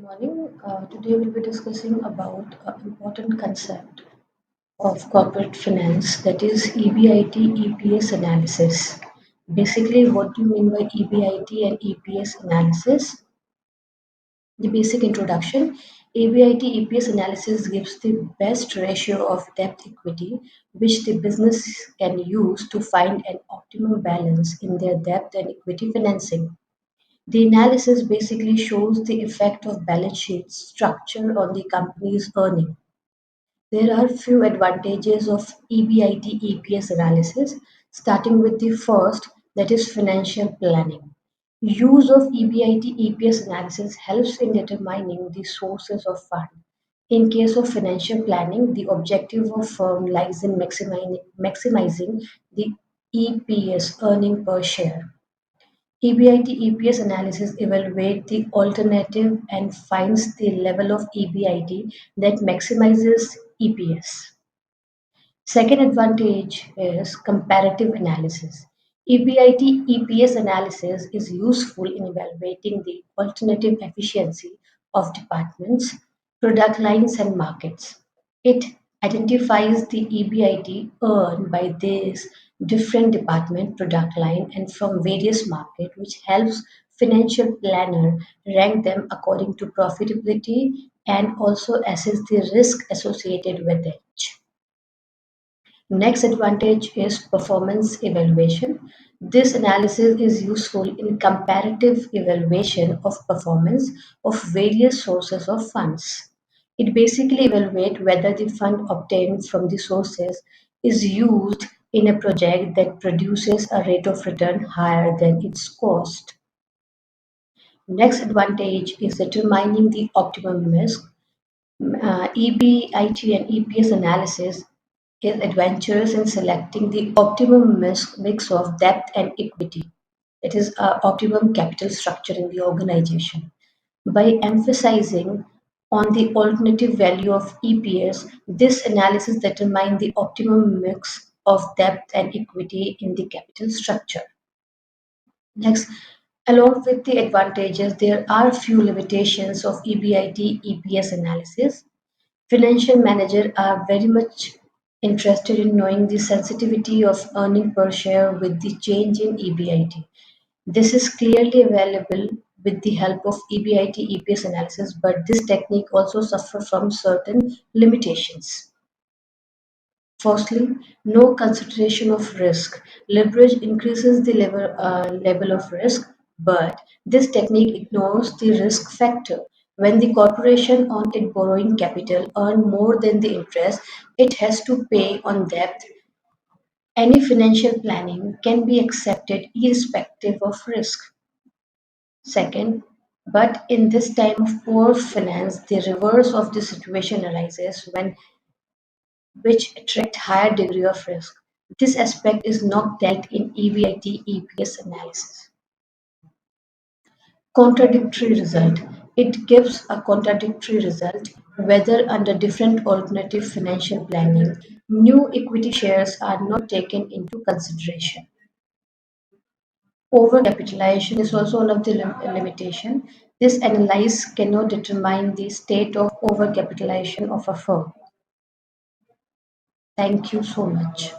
morning. Today we'll be discussing about an important concept of corporate finance, that is EBIT EPS analysis. Basically, what do you mean by EBIT and EPS analysis? The basic introduction. EBIT EPS analysis gives the best ratio of debt equity which the business can use to find an optimal balance in their debt and equity financing. The analysis basically shows the effect of balance sheet structure on the company's earning. There are few advantages of EBIT EPS analysis, starting with the first, that is financial planning. Use of EBIT EPS analysis helps in determining the sources of fund. In case of financial planning, the objective of firm lies in maximizing the EPS, earning per share. EBIT EPS analysis evaluates the alternative and finds the level of EBIT that maximizes EPS. Second advantage is comparative analysis. EBIT EPS analysis is useful in evaluating the alternative efficiency of departments, product lines, and markets. It identifies the EBIT earned by this different department, product line, and from various market, which helps financial planner rank them according to profitability and also assess the risk associated with it. Next advantage is performance evaluation. This analysis is useful in comparative evaluation of performance of various sources of funds. It basically evaluates whether the fund obtained from the sources is used in a project that produces a rate of return higher than its cost. Next advantage is determining the optimum risk. EBIT and EPS analysis is adventurous in selecting the optimum mix of debt and equity, that is, optimum capital structure in the organization. By emphasizing on the alternative value of EPS, this analysis determines the optimum mix of debt and equity in the capital structure. Next, along with the advantages, there are few limitations of EBIT EPS analysis. Financial managers are very much interested in knowing the sensitivity of earning per share with the change in EBIT. This is clearly available with the help of EBIT EPS analysis, but this technique also suffers from certain limitations. Firstly, no consideration of risk. Leverage increases the level of risk, but this technique ignores the risk factor. When the corporation on its borrowing capital earn more than the interest it has to pay on debt, any financial planning can be accepted irrespective of risk. Second, but in this time of poor finance, the reverse of the situation arises when which attract higher degree of risk. This aspect is not dealt in EBIT EPS analysis. Contradictory result. It gives a contradictory result whether under different alternative financial planning, new equity shares are not taken into consideration. Overcapitalization is also one of the limitation. This analysis cannot determine the state of overcapitalization of a firm. Thank you so much.